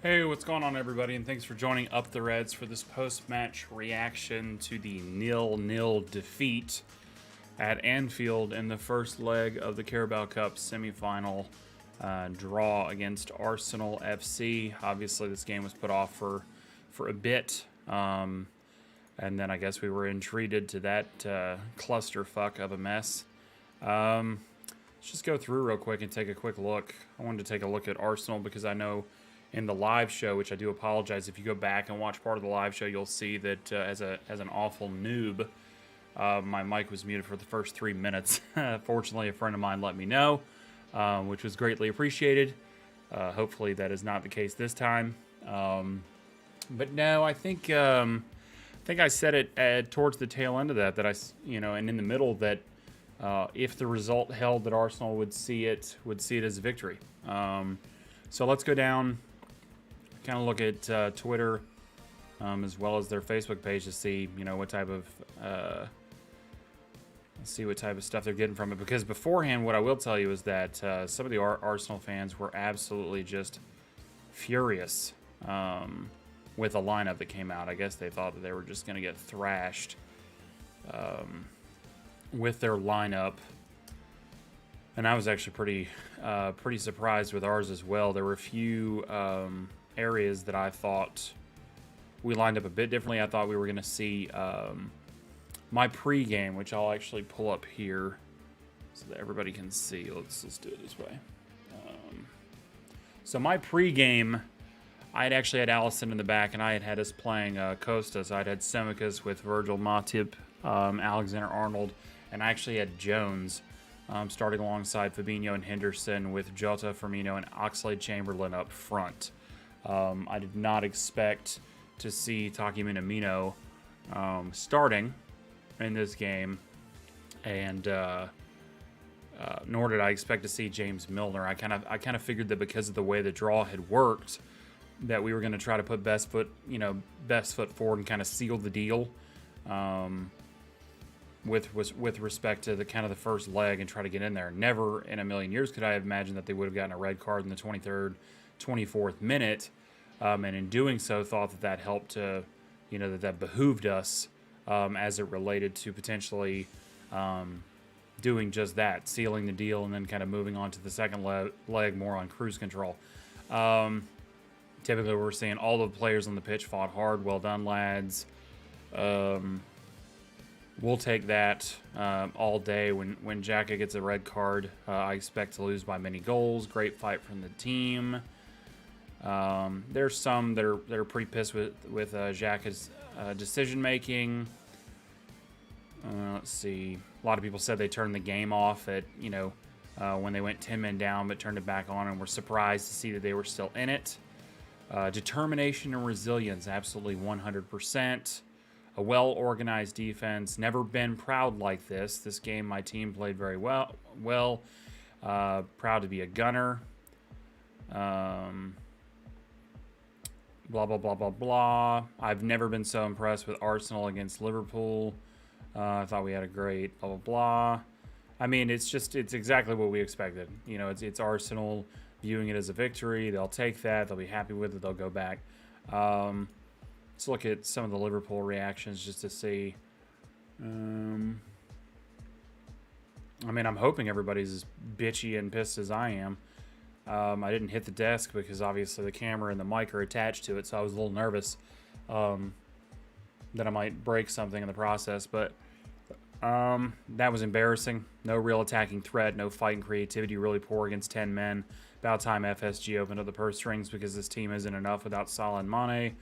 Hey, what's going on, everybody, and thanks for joining Up the Reds for this post-match reaction to the 0-0 defeat at Anfield in the first leg of the Carabao Cup semifinal draw against Arsenal FC. Obviously, this game was put off for a bit, and then I guess we were entreated to that clusterfuck of a mess. Let's just go through real quick and take a quick look. I wanted to take a look at Arsenal because I know in the live show, which I do apologize, if you go back and watch part of the live show, you'll see that as an awful noob, my mic was muted for the first 3 minutes. Fortunately, a friend of mine let me know, which was greatly appreciated. Hopefully that is not the case this time. But no, I think I said it towards the tail end of that and in the middle that if the result held, that Arsenal would see it as a victory. So let's go down, kind of look at Twitter as well as their Facebook page to see what type of stuff they're getting from it. Because beforehand, what I will tell you is that some of the Arsenal fans were absolutely just furious with the lineup that came out. I guess they thought that they were just going to get thrashed with their lineup. And I was actually pretty surprised with ours as well. There were a few areas that I thought we lined up a bit differently. I thought we were going to see my pregame, which I'll actually pull up here so that everybody can see. Let's do it this way. So my pregame, I had actually had Allison in the back, and I had us playing Costas. I had Semicas with Virgil, Matip, Alexander-Arnold, and I actually had Jones starting alongside Fabinho and Henderson with Jota, Firmino, and Oxlade-Chamberlain up front. I did not expect to see Taki Minamino starting in this game, and nor did I expect to see James Milner. I kind of figured that because of the way the draw had worked, that we were going to try to put best foot forward and kind of seal the deal. With respect to the first leg and try to get in there. Never in a million years could I have imagined that they would have gotten a red card in the 23rd, 24th minute, and in doing so thought that helped to, that behooved us as it related to potentially doing just that, sealing the deal, and then kind of moving on to the second leg more on cruise control. Typically we're seeing all the players on the pitch fought hard. Well done, lads. We'll take that all day. When Xhaka gets a red card, I expect to lose by many goals. Great fight from the team. There's some that are pretty pissed with Xhaka's decision making. Let's see. A lot of people said they turned the game off at when they went 10 men down, but turned it back on, and were surprised to see that they were still in it. Determination and resilience, absolutely 100%. A well-organized defense. Never been proud like this. This game, my team played very well. Proud to be a gunner. Blah, blah, blah, blah, blah. I've never been so impressed with Arsenal against Liverpool. I thought we had a great blah, blah, blah. I mean, it's exactly what we expected. It's Arsenal viewing it as a victory. They'll take that. They'll be happy with it. They'll go back. Let's look at some of the Liverpool reactions just to see. I mean, I'm hoping everybody's as bitchy and pissed as I am. I didn't hit the desk because obviously the camera and the mic are attached to it, so I was a little nervous that I might break something in the process. But that was embarrassing. No real attacking threat, no fight and creativity, really poor against 10 men. About time FSG opened up the purse strings because this team isn't enough without Salah and Mane.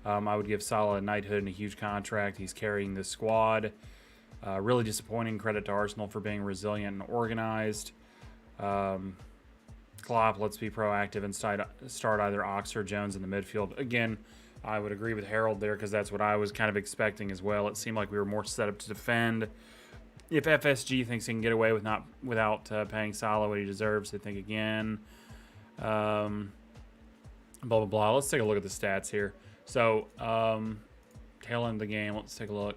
I would give Salah a knighthood and a huge contract. He's carrying the squad. Really disappointing. Credit to Arsenal for being resilient and organized. Klopp, let's be proactive and start either Ox or Jones in the midfield. Again, I would agree with Harold there because that's what I was kind of expecting as well. It seemed like we were more set up to defend. If FSG thinks he can get away without paying Salah what he deserves, they think again. Blah, blah, blah. Let's take a look at the stats here. So, tail end of the game, let's take a look.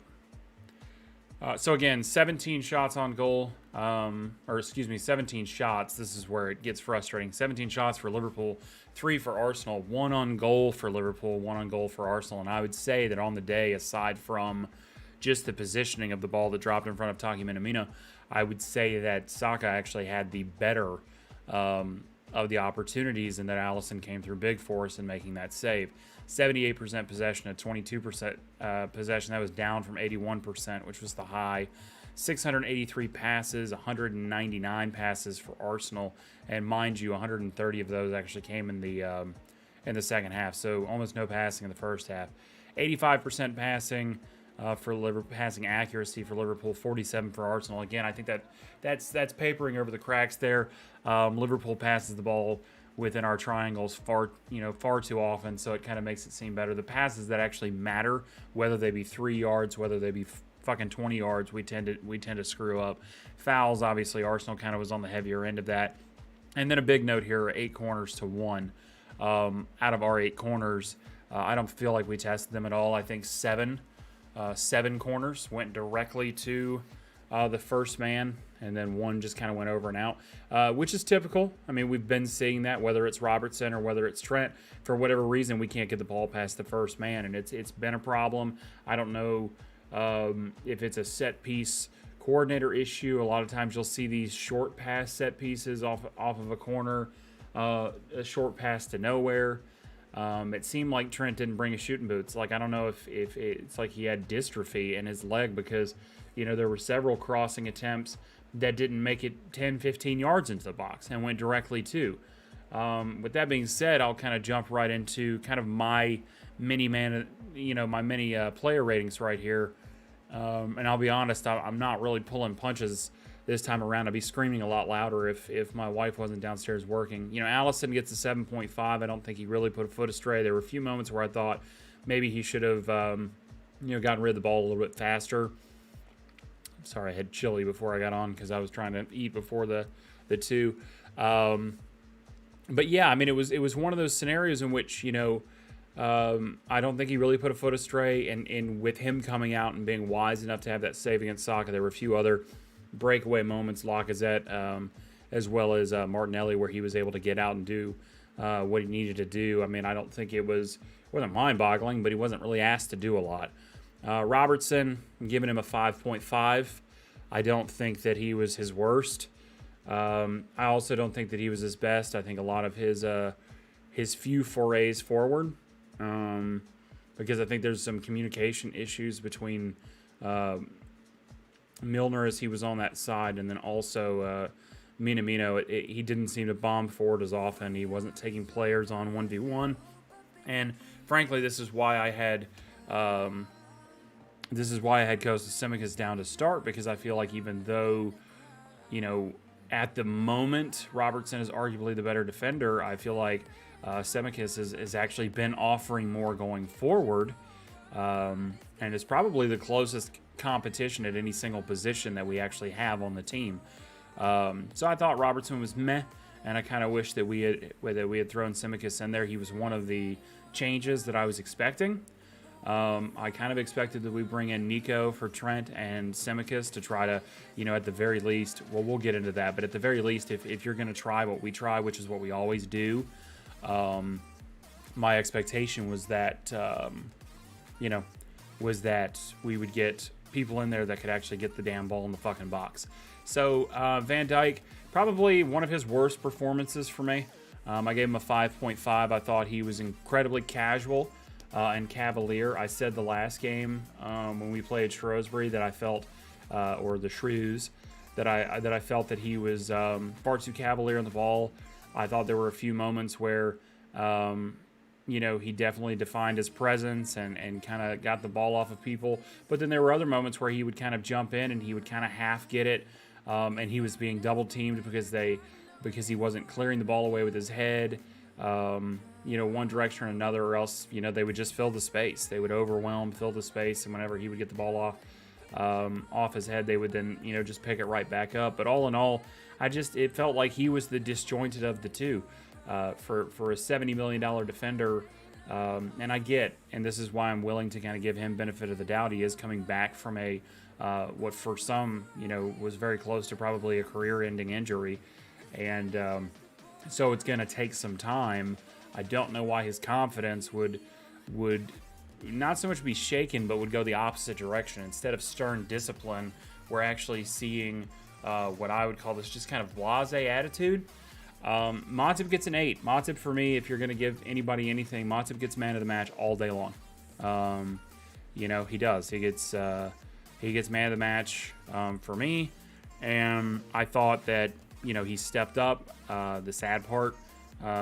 So again, 17 shots on goal or excuse me, 17 shots. This is where it gets frustrating. 17 shots for Liverpool, 3 for Arsenal, 1 on goal for Liverpool, 1 on goal for Arsenal. And I would say that on the day, aside from just the positioning of the ball that dropped in front of Taki Minamino, I would say that Saka actually had the better of the opportunities, and that Alisson came through big for us in making that save. 78% possession at 22% possession. That was down from 81%, which was the high. 683 passes, 199 passes for Arsenal, and mind you, 130 of those actually came in the second half. So almost no passing in the first half. 85% passing for Liverpool, passing accuracy for Liverpool, 47 for Arsenal. Again, I think that's papering over the cracks there. Liverpool passes the ball within our triangles far too often, so it kind of makes it seem better. The passes that actually matter, whether they be 3 yards, whether they be fucking 20 yards, we tend to screw up. Fouls, obviously, Arsenal kind of was on the heavier end of that. And then a big note here: 8 corners to 1. Out of our 8 corners, I don't feel like we tested them at all. I think 7 corners went directly to the first man, and then 1 just kind of went over and out, which is typical. I mean, we've been seeing that, whether it's Robertson or whether it's Trent. For whatever reason, we can't get the ball past the first man, and it's been a problem. I don't know if it's a set piece coordinator issue. A lot of times you'll see these short pass set pieces off of a corner, a short pass to nowhere. It seemed like Trent didn't bring his shooting boots. Like, I don't know if it's like he had dystrophy in his leg, because, there were several crossing attempts that didn't make it 10, 15 yards into the box and went directly to. With that being said, I'll kind of jump right into kind of my mini player ratings right here. And I'll be honest, I'm not really pulling punches this time around. I'd be screaming a lot louder if my wife wasn't downstairs working. Alisson gets a 7.5. I don't think he really put a foot astray. There were a few moments where I thought maybe he should have, gotten rid of the ball a little bit faster. Sorry, I had chili before I got on because I was trying to eat before the 2. But yeah, I mean, it was one of those scenarios in which, I don't think he really put a foot astray, and with him coming out and being wise enough to have that save against Saka, there were a few other breakaway moments, Lacazette, as well as Martinelli, where he was able to get out and do what he needed to do. I mean, I don't think it wasn't mind-boggling, but he wasn't really asked to do a lot. Robertson, I'm giving him a 5.5. I don't think that he was his worst. I also don't think that he was his best. I think a lot of his few forays forward, because I think there's some communication issues between Milner as he was on that side, and then also Minamino. He didn't seem to bomb forward as often. He wasn't taking players on 1v1, and frankly, this is why I had Kostas Tsimikas down to start, because I feel like even though, at the moment Robertson is arguably the better defender, I feel like Tsimikas has actually been offering more going forward, and is probably the closest competition at any single position that we actually have on the team. So I thought Robertson was meh, and I kind of wish that we had thrown Tsimikas in there. He was one of the changes that I was expecting. I kind of expected that we bring in Nico for Trent and Tsimikas to try to, at the very least, well, we'll get into that, but at the very least, if you're going to try what we try, which is what we always do, my expectation was that, we would get people in there that could actually get the damn ball in the fucking box. So Van Dijk, probably one of his worst performances for me. I gave him a 5.5. I thought he was incredibly casual and cavalier. I said the last game when we played Shrewsbury that I felt, or the Shrews, that I felt that he was far too cavalier on the ball. I thought there were a few moments where, he definitely defined his presence and kind of got the ball off of people. But then there were other moments where he would kind of jump in and he would kind of half get it, and he was being double teamed because he wasn't clearing the ball away with his head. One direction or another, or else, they would just fill the space. They would overwhelm, fill the space, and whenever he would get the ball off his head, they would then, just pick it right back up. But all in all, it felt like he was the disjointed of the two. For a $70 million defender, And I get, and this is why I'm willing to kind of give him benefit of the doubt. He is coming back from a what for some, was very close to probably a career-ending injury, and so it's going to take some time. I don't know why his confidence would not so much be shaken, but would go the opposite direction. Instead of stern discipline, we're actually seeing what I would call this just kind of blasé attitude. Matip gets an 8. Matip, for me, if you're going to give anybody anything, Matip gets man of the match all day long. He does. He gets man of the match for me. And I thought that, he stepped up. The sad part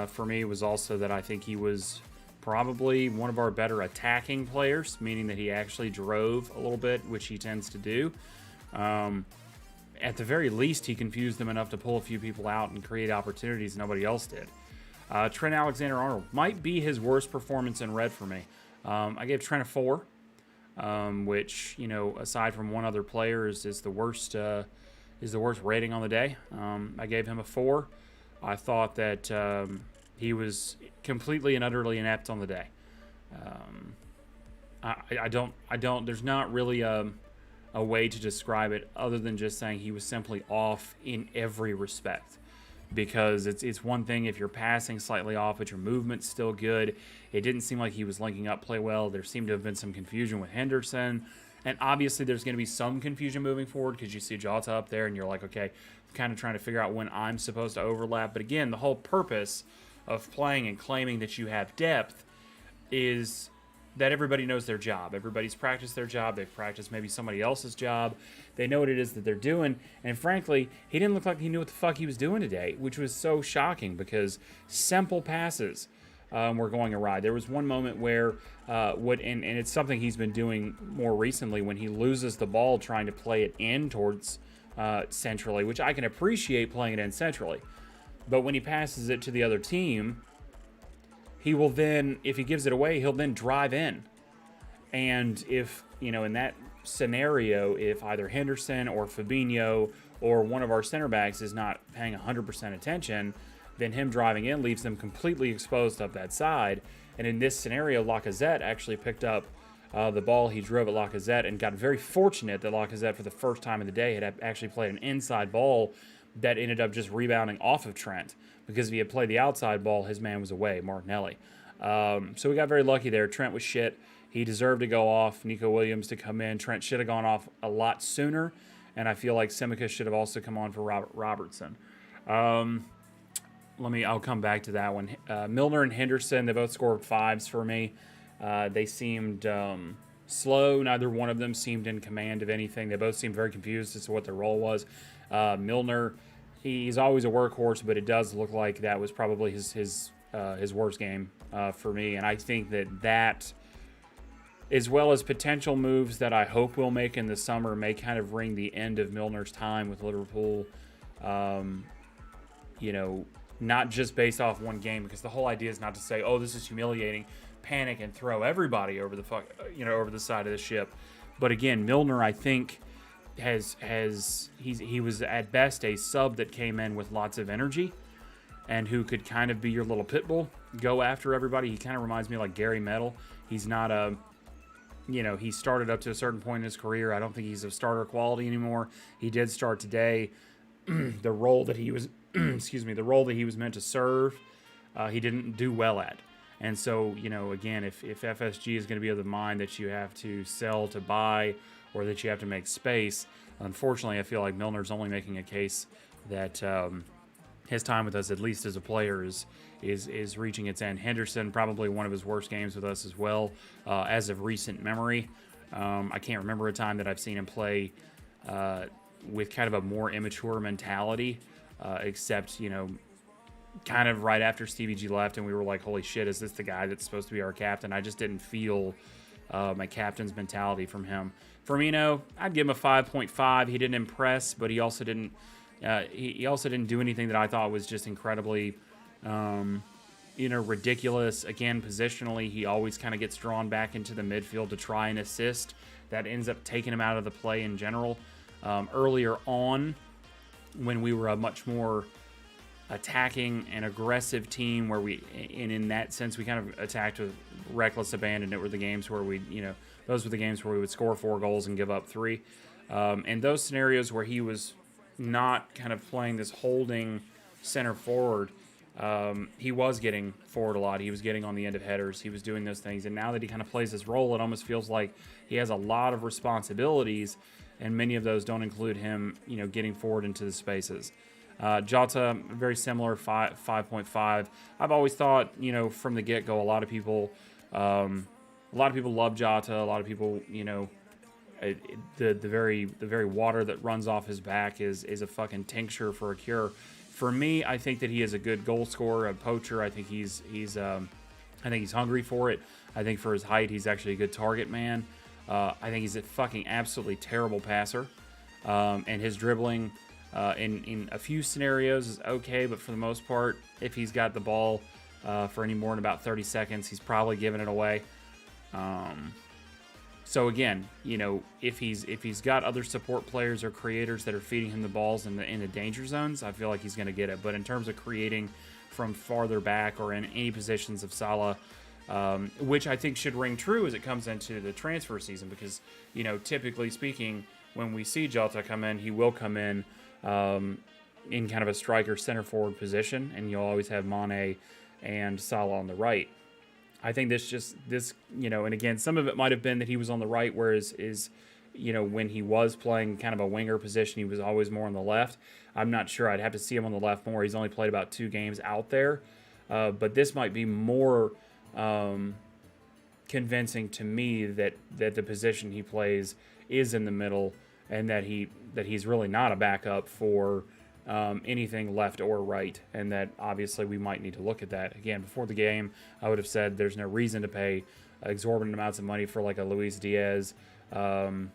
for me was also that I think he was probably one of our better attacking players, meaning that he actually drove a little bit, which he tends to do. At the very least, he confused them enough to pull a few people out and create opportunities nobody else did. Trent Alexander-Arnold might be his worst performance in red for me. I gave Trent a 4, which, aside from one other player, is the worst rating on the day. I gave him a 4. I thought that he was completely and utterly inept on the day. There's not really a way to describe it other than just saying he was simply off in every respect. Because it's one thing if you're passing slightly off, but your movement's still good. It didn't seem like he was linking up play well. There seemed to have been some confusion with Henderson. And obviously there's going to be some confusion moving forward because you see Jota up there and you're like, okay, I'm kind of trying to figure out when I'm supposed to overlap. But again, the whole purpose of playing and claiming that you have depth is that everybody knows their job. Everybody's practiced their job. They've practiced maybe somebody else's job. They know what it is that they're doing. And frankly, he didn't look like he knew what the fuck he was doing today, which was so shocking because simple passes were going awry. There was one moment where, and it's something he's been doing more recently, when he loses the ball trying to play it in towards centrally, which I can appreciate playing it in centrally. But when he passes it to the other team, he will then, if he gives it away, he'll then drive in. And if, in that scenario, if either Henderson or Fabinho or one of our center backs is not paying 100% attention, then him driving in leaves them completely exposed up that side. And in this scenario, Lacazette actually picked up the ball. He drove at Lacazette and got very fortunate that Lacazette, for the first time of the day, had actually played an inside ball that ended up just rebounding off of Trent. Because if he had played the outside ball, his man was away, Martinelli. So we got very lucky there. Trent was shit. He deserved to go off. Nico Williams to come in. Trent should have gone off a lot sooner. And I feel like Simica should have also come on for Robertson. I'll come back to that one. Milner and Henderson, they both scored 5s for me. They seemed slow. Neither one of them seemed in command of anything. They both seemed very confused as to what their role was. Milner, he's always a workhorse, but it does look like that was probably his worst game for me. And I think that, as well as potential moves that I hope we'll make in the summer, may kind of ring the end of Milner's time with Liverpool. Not just based off one game, because the whole idea is not to say, oh, this is humiliating, panic and throw everybody over the side of the ship. But again, Milner, I think, he was at best a sub that came in with lots of energy and who could kind of be your little pit bull, go after everybody. He kind of reminds me like Gary Medel. He's not he started up to a certain point in his career. I don't think he's of starter quality anymore. He did start today. The role that he was meant to serve, he didn't do well at. And so, again, if FSG is going to be of the mind that you have to sell to buy, or that you have to make space, unfortunately, I feel like Milner's only making a case that his time with us, at least as a player, is reaching its end. Henderson, probably one of his worst games with us as well, as of recent memory. I can't remember a time that I've seen him play with kind of a more immature mentality, except, kind of right after Stevie G left, and we were like, holy shit, is this the guy that's supposed to be our captain? I just didn't feel my captain's mentality from him. Firmino, I'd give him a 5.5. He didn't impress, but he also didn't do anything that I thought was just incredibly ridiculous. Again, positionally, he always kind of gets drawn back into the midfield to try and assist. That ends up taking him out of the play in general. Earlier on, when we were a much more attacking and aggressive team where in that sense, we kind of attacked with reckless abandon. It were the games where those were the games where we would score 4 goals and give up 3. And those scenarios where he was not kind of playing this holding center forward, he was getting forward a lot. He was getting on the end of headers. He was doing those things. And now that he kind of plays this role, it almost feels like he has a lot of responsibilities, and many of those don't include him, getting forward into the spaces. Jota, very similar, 5.5. I've always thought, from the get-go, a lot of people love Jota. A lot of people, the very water that runs off his back is a fucking tincture for a cure. For me, I think that he is a good goal scorer, a poacher. I think he's hungry for it. I think for his height, he's actually a good target man. I think he's a fucking absolutely terrible passer, and his dribbling in a few scenarios is okay, but for the most part, if he's got the ball for any more than about 30 seconds, he's probably giving it away. So again, if he's got other support players or creators that are feeding him the balls in the danger zones, I feel like he's going to get it. But in terms of creating from farther back or in any positions of Salah, which I think should ring true as it comes into the transfer season, because typically speaking, when we see Jota come in, he will come in kind of a striker center forward position, and you'll always have Mane and Salah on the right. I think this, and again, some of it might have been that he was on the right, whereas when he was playing kind of a winger position, he was always more on the left. I'm not sure. I'd have to see him on the left more. He's only played about 2 games out there. But this might be more convincing to me that the position he plays is in the middle, and that he's really not a backup for anything left or right, and that obviously we might need to look at that. Again, before the game, I would have said there's no reason to pay exorbitant amounts of money for like a Luis Diaz, and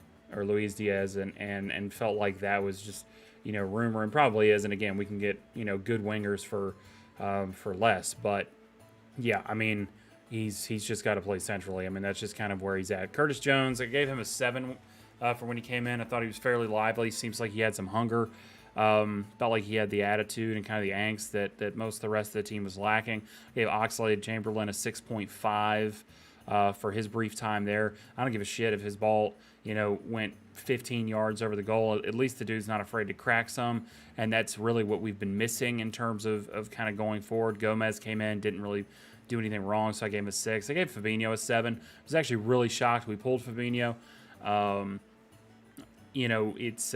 felt like that was just rumor, and probably is. And again, we can get good wingers for less, but yeah, I mean he's just got to play centrally. I mean that's just kind of where he's at. Curtis Jones, I gave him a 7 for when he came in. I thought he was fairly lively. Seems like he had some hunger. Felt like he had the attitude and kind of the angst that most of the rest of the team was lacking. I gave Oxlade-Chamberlain a 6.5 for his brief time there. I don't give a shit if his ball, went 15 yards over the goal. At least the dude's not afraid to crack some, and that's really what we've been missing in terms of kind of going forward. Gomez came in, didn't really do anything wrong, so I gave him a 6. I gave Fabinho a 7. I was actually really shocked we pulled Fabinho. It's...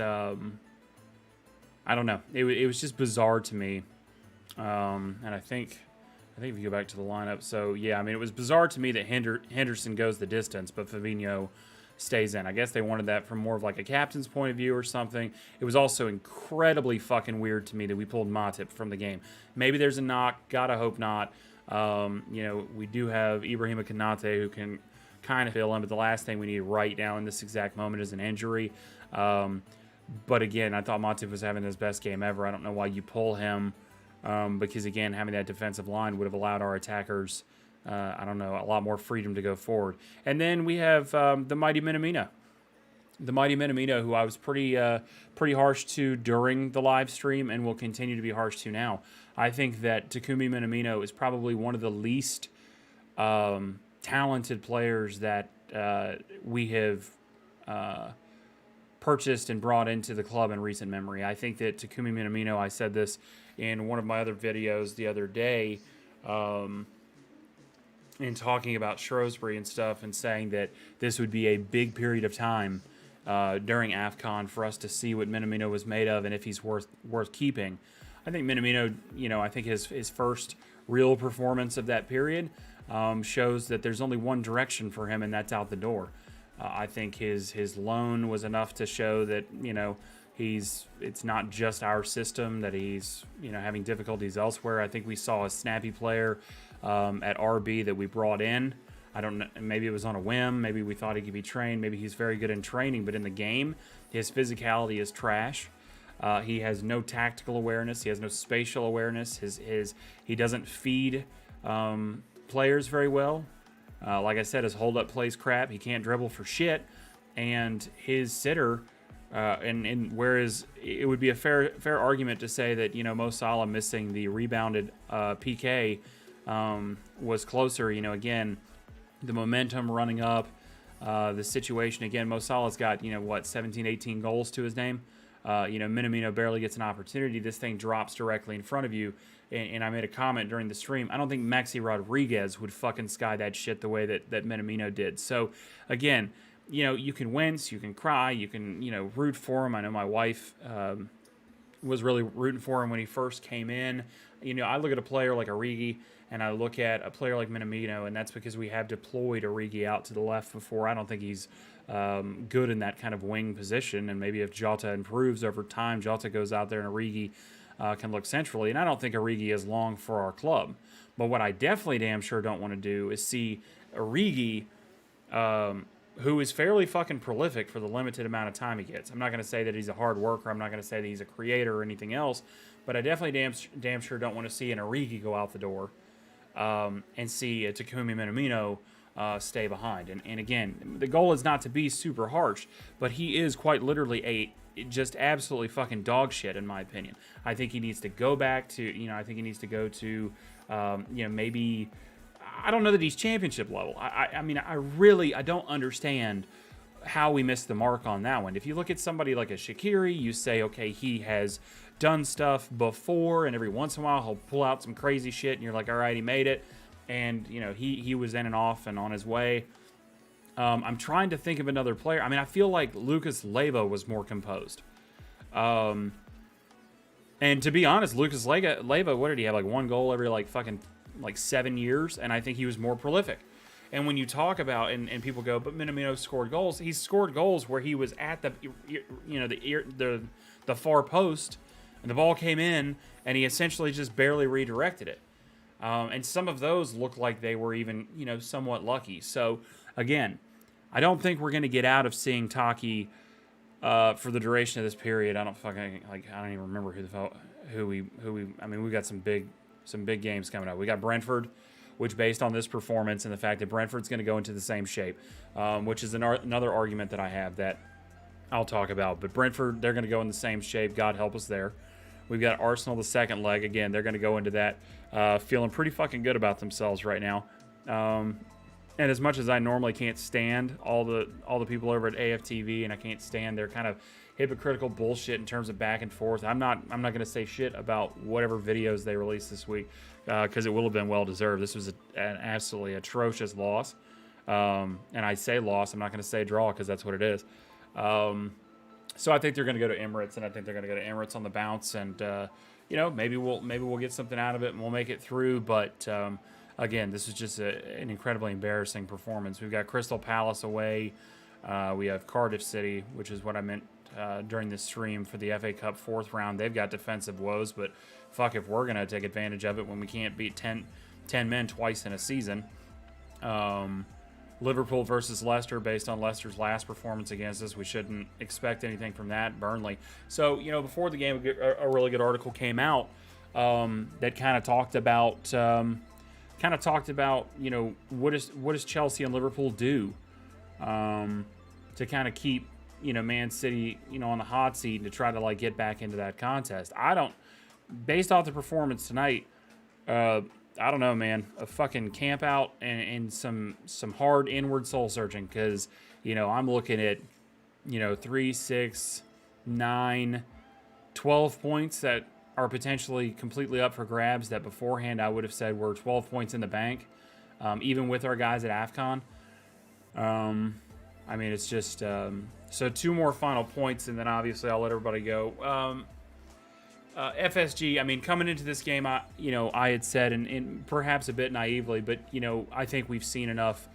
I don't know. It was just bizarre to me, and I think if you go back to the lineup, so yeah, I mean it was bizarre to me that Henderson goes the distance, but Fabinho stays in. I guess they wanted that from more of like a captain's point of view or something. It was also incredibly fucking weird to me that we pulled Matip from the game. Maybe there's a knock. Gotta hope not. We do have Ibrahima Konate who can kind of fill in, but the last thing we need right now in this exact moment is an injury. But again, I thought Matip was having his best game ever. I don't know why you pull him, because again, having that defensive line would have allowed our attackers, a lot more freedom to go forward. And then we have the mighty Minamino. The mighty Minamino, who I was pretty harsh to during the live stream and will continue to be harsh to now. I think that Takumi Minamino is probably one of the least talented players that we have purchased and brought into the club in recent memory. I think that Takumi Minamino, I said this in one of my other videos the other day, in talking about Shrewsbury and stuff, and saying that this would be a big period of time during AFCON for us to see what Minamino was made of and if he's worth keeping. I think Minamino, I think his first real performance of that period shows that there's only one direction for him, and that's out the door. I think his loan was enough to show that, it's not just our system, that he's, having difficulties elsewhere. I think we saw a snappy player at RB that we brought in. I don't know, maybe it was on a whim. Maybe we thought he could be trained. Maybe he's very good in training, but in the game, his physicality is trash. He has no tactical awareness. He has no spatial awareness. He doesn't feed players very well. Like I said, his hold-up plays crap. He can't dribble for shit. And his sitter And whereas it would be a fair argument to say that, Mo Salah missing the rebounded PK was closer. Again, the momentum running up, the situation. Again, Mo Salah's got 17, 18 goals to his name. Minamino barely gets an opportunity. This thing drops directly in front of you. And I made a comment during the stream. I don't think Maxi Rodriguez would fucking sky that shit the way that Minamino did. So, again, you can wince, you can cry, you can, root for him. I know my wife was really rooting for him when he first came in. I look at a player like Origi, and I look at a player like Minamino, and that's because we have deployed Origi out to the left before. I don't think he's good in that kind of wing position, and maybe if Jota improves over time, Jota goes out there and Origi can look centrally, and I don't think Origi is long for our club. But what I definitely damn sure don't want to do is see Origi, who is fairly fucking prolific for the limited amount of time he gets. I'm not going to say that he's a hard worker. I'm not going to say that he's a creator or anything else, but I definitely damn sure don't want to see an Origi go out the door and see a Takumi Minamino stay behind. And again, the goal is not to be super harsh, but he is quite literally just absolutely fucking dog shit, in my opinion. I think he needs to go back to, I think he needs to go to, maybe, I don't know that he's championship level. I mean, I don't understand how we missed the mark on that one. If you look at somebody like a Shaqiri, you say, okay, he has done stuff before, and every once in a while he'll pull out some crazy shit, and you're like, all right, he made it. And, he was in and off and on his way. I'm trying to think of another player. I mean, I feel like Lucas Leiva was more composed. And to be honest, Lucas Leiva, what did he have? Like one goal every fucking 7 years, and I think he was more prolific. And when you talk about, and people go, but Minamino scored goals. He scored goals where he was at the far post, and the ball came in, and he essentially just barely redirected it. And some of those look like they were even, somewhat lucky. So again, I don't think we're going to get out of seeing Taki for the duration of this period. I don't even remember who we. I mean, we got some big games coming up. We got Brentford, which based on this performance and the fact that Brentford's going to go into the same shape, which is another argument that I have that I'll talk about. But Brentford, they're going to go in the same shape. God help us there. We've got Arsenal the second leg. Again, they're going to go into that feeling pretty fucking good about themselves right now. And as much as I normally can't stand all the people over at AFTV, and I can't stand their kind of hypocritical bullshit in terms of back and forth, I'm not going to say shit about whatever videos they released this week because it will have been well deserved. This was an absolutely atrocious loss, and I say loss. I'm not going to say draw because that's what it is. So I think they're going to go to Emirates, and I think they're going to go to Emirates on the bounce, and maybe we'll get something out of it and we'll make it through. But again, this is just an incredibly embarrassing performance. We've got Crystal Palace away. We have Cardiff City, which is what I meant during this stream for the FA Cup fourth round. They've got defensive woes, but fuck if we're going to take advantage of it when we can't beat 10 men twice in a season. Liverpool versus Leicester, based on Leicester's last performance against us, we shouldn't expect anything from that. Burnley. So, before the game, a really good article came out that kind of talked about, what does Chelsea and Liverpool do to kind of keep, Man City, on the hot seat and to try to get back into that contest. Based off the performance tonight, I don't know, man. A fucking camp out and some hard inward soul searching because, I'm looking at, 3, 6, 9, 12 points that are potentially completely up for grabs that beforehand I would have said were 12 points in the bank, even with our guys at AFCON. I mean, it's just, so 2 more final points, and then obviously I'll let everybody go. FSG, I mean, coming into this game, I had said, and perhaps a bit naively, but, I think we've seen enough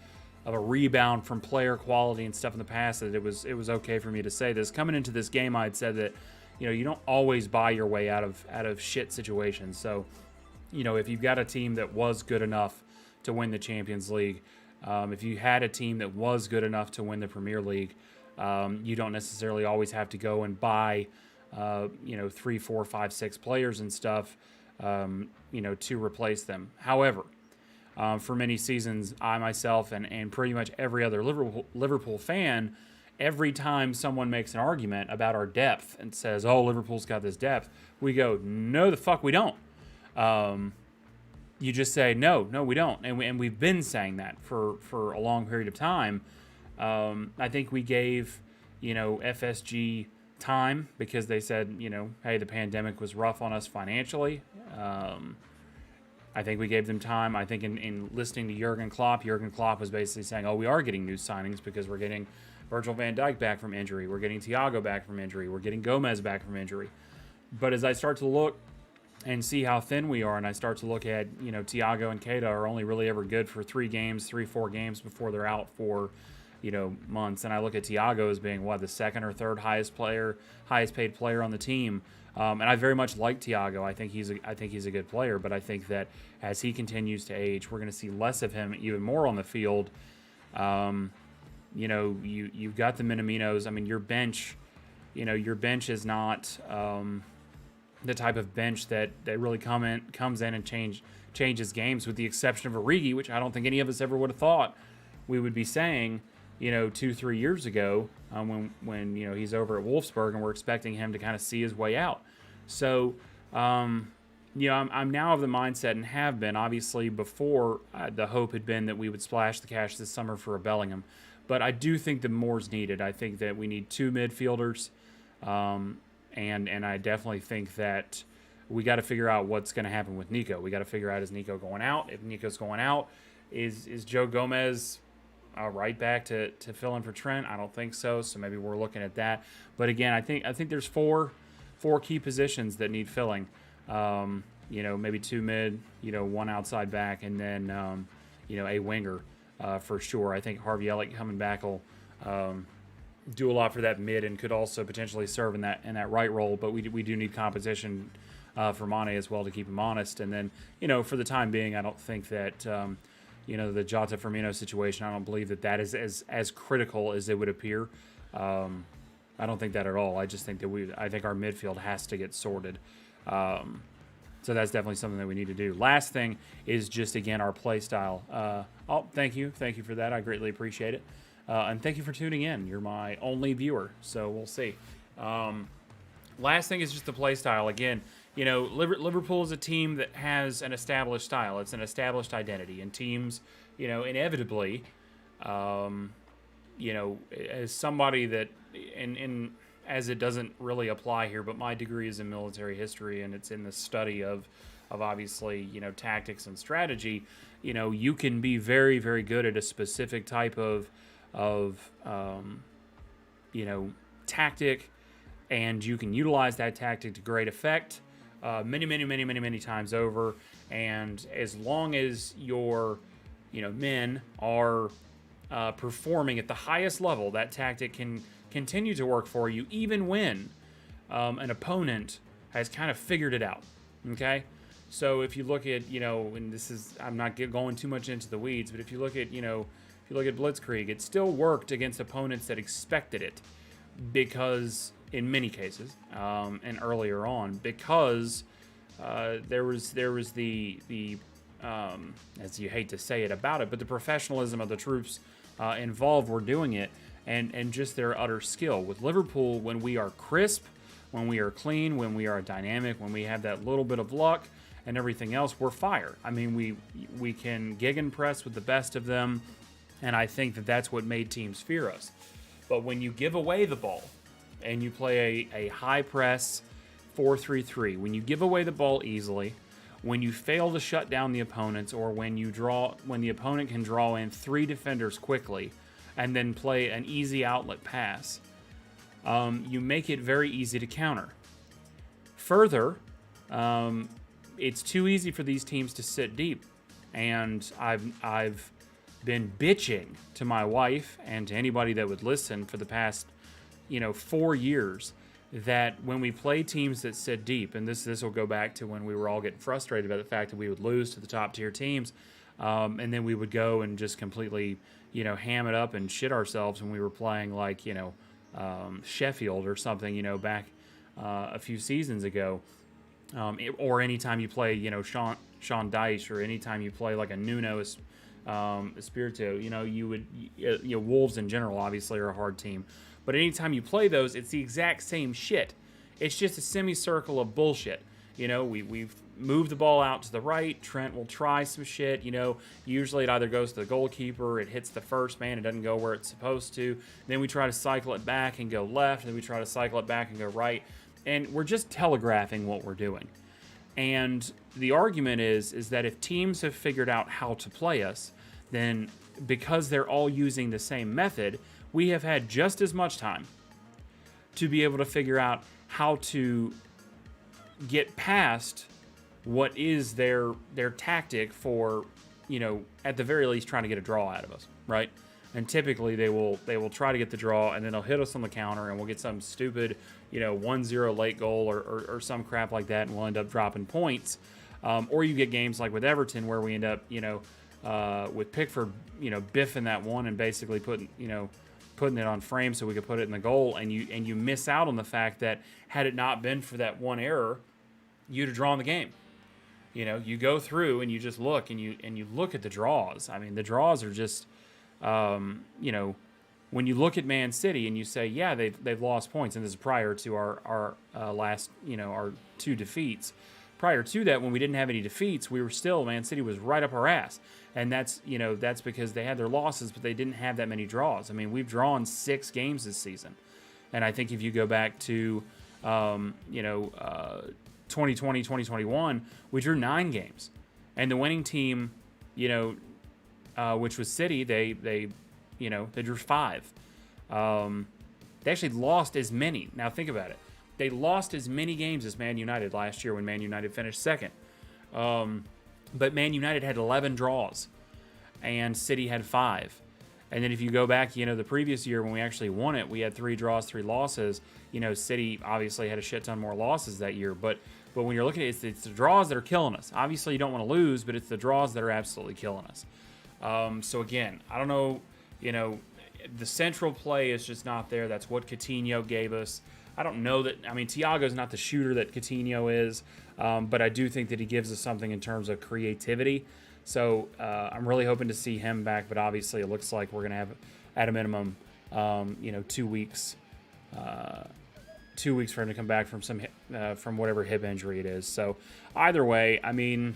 of a rebound from player quality and stuff in the past that it was okay for me to say this. Coming into this game, I had said that, you don't always buy your way out of shit situations. So, if you've got a team that was good enough to win the Champions League, if you had a team that was good enough to win the Premier League, you don't necessarily always have to go and buy 3, 4, 5, 6 players and stuff, to replace them. However, for many seasons, I myself and pretty much every other Liverpool fan every time someone makes an argument about our depth and says, oh, Liverpool's got this depth, we go, no, the fuck we don't. You just say, no, we don't. And we've been saying that for a long period of time. I think we gave, FSG time because they said, hey, the pandemic was rough on us financially. I think we gave them time. I think in listening to Jurgen Klopp was basically saying, oh, we are getting new signings because we're getting Virgil van Dijk back from injury. We're getting Thiago back from injury. We're getting Gomez back from injury. But as I start to look and see how thin we are, and I start to look at, Thiago and Keita are only really ever good for 4 games before they're out for, months. And I look at Thiago as being, the second or third highest paid player on the team. And I very much like Thiago. I think he's a good player, but I think that as he continues to age, we're going to see less of him, even more on the field. You've got the Minaminos. I mean, your bench is not the type of bench that really comes in and changes games, with the exception of Origi, which I don't think any of us ever would have thought we would be saying, 2-3 years ago, when he's over at Wolfsburg, and we're expecting him to kind of see his way out. So, I'm now of the mindset, and have been, obviously, before the hope had been that we would splash the cash this summer for a Bellingham. But I do think that more's needed. I think that we need 2 midfielders, and I definitely think that we got to figure out what's going to happen with Nico. We got to figure out, is Nico going out? If Nico's going out, is Joe Gomez right back to fill in for Trent? I don't think so. So maybe we're looking at that. But again, I think there's four key positions that need filling. Maybe 2 mid, 1 outside back, and then a winger for sure. I think Harvey Elliott coming back will do a lot for that mid, and could also potentially serve in that right role. But we do need competition for Mane as well to keep him honest. And then for the time being, I don't think that the Jota Firmino situation, I don't believe that is as critical as it would appear. I don't think that at all. I just think that I think our midfield has to get sorted. So that's definitely something that we need to do. Last thing is just, again, our play style. Thank you for that. I greatly appreciate it. And thank you for tuning in. You're my only viewer, so we'll see. Last thing is just the play style. Again, Liverpool is a team that has an established style. It's an established identity, and teams, inevitably, as somebody that, and as it doesn't really apply here, but my degree is in military history, and it's in the study of obviously, tactics and strategy. You can be very, very good at a specific type of tactic, and you can utilize that tactic to great effect many times over. And as long as your men are performing at the highest level, that tactic can continue to work for you, even when an opponent has kind of figured it out. Okay, so if you look at and this is, I'm not going too much into the weeds, but if you look at if you look at Blitzkrieg, it still worked against opponents that expected it, because in many cases, and earlier on, because there was the as you hate to say it about it, but the professionalism of the troops involved were doing it, and just their utter skill. With Liverpool, when we are crisp, when we are clean, when we are dynamic, when we have that little bit of luck and everything else, we're fire. I mean, we can gegenpress with the best of them, and I think that that's what made teams fear us. But when you give away the ball and you play a high press 4-3-3, when you give away the ball easily, when you fail to shut down the opponents, or when the opponent can draw in 3 defenders quickly and then play an easy outlet pass, you make it very easy to counter. Further, it's too easy for these teams to sit deep, and I've been bitching to my wife and to anybody that would listen for the past 4 years, that when we play teams that sit deep, and this will go back to when we were all getting frustrated about the fact that we would lose to the top tier teams, and then we would go and just completely ham it up and shit ourselves when we were playing like Sheffield or something back a few seasons ago, or anytime you play Sean Dyche, or anytime you play like a Nuno Espirito. Wolves in general obviously are a hard team, but anytime you play those, it's the exact same shit. It's just a semicircle of bullshit. We've moved the ball out to the right. Trent will try some shit. Usually it either goes to the goalkeeper, it hits the first man, it doesn't go where it's supposed to. Then we try to cycle it back and go left, and then we try to cycle it back and go right. And we're just telegraphing what we're doing. And the argument is that if teams have figured out how to play us, then because they're all using the same method, we have had just as much time to be able to figure out how to get past what is their tactic for, at the very least trying to get a draw out of us, right? And typically they will try to get the draw, and then they'll hit us on the counter, and we'll get some stupid, 1-0 late goal or some crap like that, and we'll end up dropping points. Or you get games like with Everton where we end up, with Pickford, biffing that one and basically putting it on frame so we could put it in the goal, and you miss out on the fact that had it not been for that one error, you'd have drawn the game. You go through and you just look and you look at the draws. I mean, the draws are just, when you look at Man City and you say, yeah, they've lost points, and this is prior to our last, our 2 defeats. Prior to that, when we didn't have any defeats, Man City was right up our ass. And that's because they had their losses, but they didn't have that many draws. I mean, we've drawn 6 games this season. And I think if you go back to, 2020, 2021, we drew 9 games. And the winning team, which was City, they drew 5. They actually lost as many. Now think about it. They lost as many games as Man United last year when Man United finished second. But Man United had 11 draws, and City had 5. And then if you go back, the previous year when we actually won it, we had 3 draws, 3 losses. City obviously had a shit ton more losses that year. But when you're looking at it, it's the draws that are killing us. Obviously, you don't want to lose, but it's the draws that are absolutely killing us. So again, I don't know, the central play is just not there. That's what Coutinho gave us. I don't know that, Thiago's not the shooter that Coutinho is, but I do think that he gives us something in terms of creativity. So I'm really hoping to see him back, but obviously it looks like we're going to have, at a minimum, 2 weeks. 2 weeks for him to come back from from whatever hip injury it is. So either way, I'm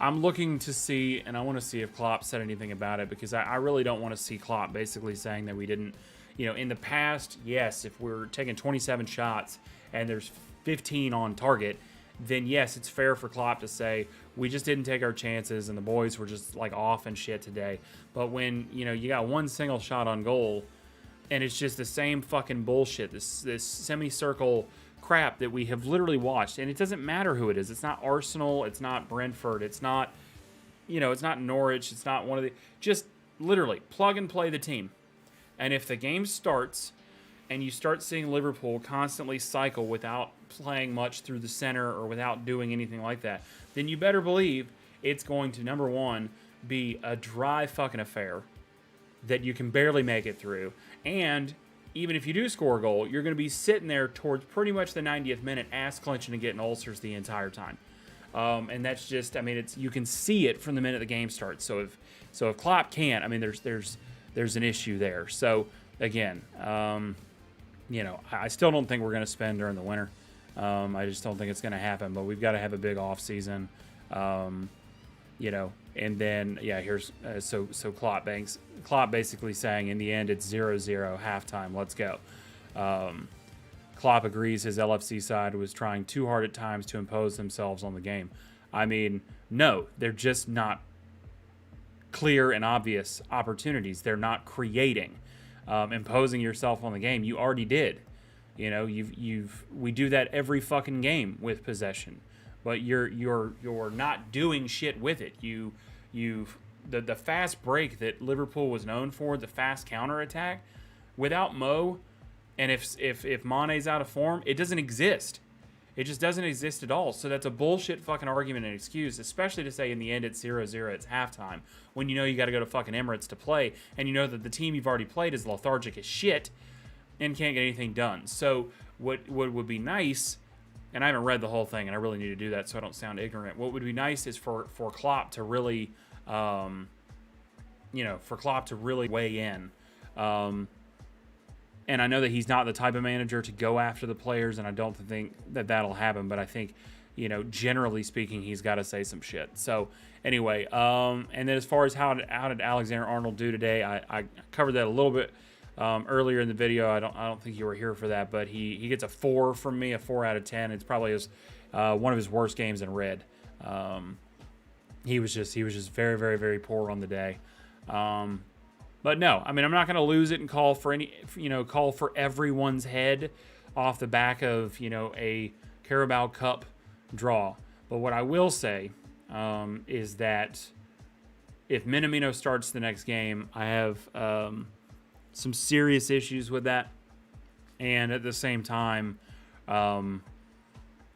looking to see, and I want to see if Klopp said anything about it, because I really don't want to see Klopp basically saying that we didn't, in the past, yes, if we're taking 27 shots and there's 15 on target, then yes, it's fair for Klopp to say we just didn't take our chances and the boys were just like off and shit today. But when, you got one single shot on goal, and it's just the same fucking bullshit, this semicircle crap that we have literally watched. And it doesn't matter who it is. It's not Arsenal. It's not Brentford. It's not, it's not Norwich. It's not one of the... Just literally plug and play the team. And if the game starts and you start seeing Liverpool constantly cycle without playing much through the center or without doing anything like that, then you better believe it's going to, number one, be a dry fucking affair that you can barely make it through. And even if you do score a goal, you're going to be sitting there towards pretty much the 90th minute, ass clenching and getting ulcers the entire time. And that's just, you can see it from the minute the game starts. So if Klopp can't, there's an issue there. So again, I still don't think we're going to spend during the winter. I just don't think it's going to happen. But we've got to have a big off season. And then, here's so Klopp basically saying in the end it's 0-0 halftime. Let's go. Klopp agrees his LFC side was trying too hard at times to impose themselves on the game. No, they're just not clear and obvious opportunities. They're not creating, imposing yourself on the game. You already did. We do that every fucking game with possession. But you're not doing shit with it. The fast break that Liverpool was known for, the fast counterattack, without Mo, and if Mane's out of form, it doesn't exist. It just doesn't exist at all. So that's a bullshit fucking argument and excuse, especially to say in the end it's 0-0, it's halftime, when you got to go to fucking Emirates to play, and you know that the team you've already played is lethargic as shit and can't get anything done. So what would be nice, and I haven't read the whole thing, and I really need to do that so I don't sound ignorant. What would be nice is for Klopp to really for Klopp to really weigh in. And I know that he's not the type of manager to go after the players, and I don't think that that'll happen. But I think, generally speaking, he's got to say some shit. So anyway, and then as far as how did Alexander-Arnold do today, I covered that a little bit earlier in the video. I don't think you were here for that, but he gets a 4 from me, a 4 out of 10. It's probably one of his worst games in red. He was just very, very, very poor on the day. But no, I mean, I'm not going to lose it and call for everyone's head off the back of, a Carabao Cup draw. But what I will say is that if Minamino starts the next game, I have some serious issues with that. And at the same time,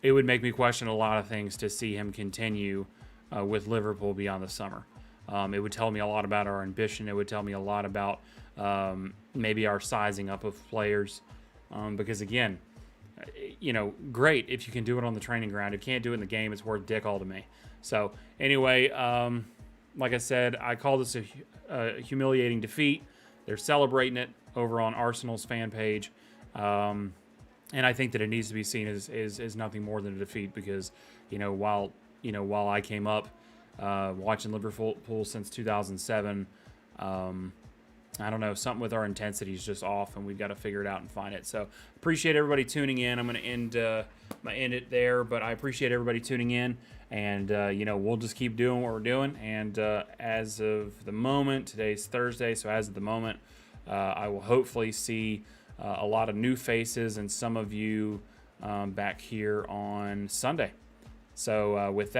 it would make me question a lot of things to see him continue with Liverpool beyond the summer. It would tell me a lot about our ambition. It would tell me a lot about maybe our sizing up of players. Because again, great if you can do it on the training ground. If you can't do it in the game, it's worth dick all to me. So anyway, like I said, I call this a humiliating defeat. They're celebrating it over on Arsenal's fan page. And I think that it needs to be seen as nothing more than a defeat because, while I came up watching Liverpool since 2007, I don't know, something with our intensity is just off, and we've got to figure it out and find it. So appreciate everybody tuning in. I'm going to end it there, but I appreciate everybody tuning in, and we'll just keep doing what we're doing. And as of the moment, today's Thursday, so as of the moment, I will hopefully see a lot of new faces and some of you back here on Sunday. So with that.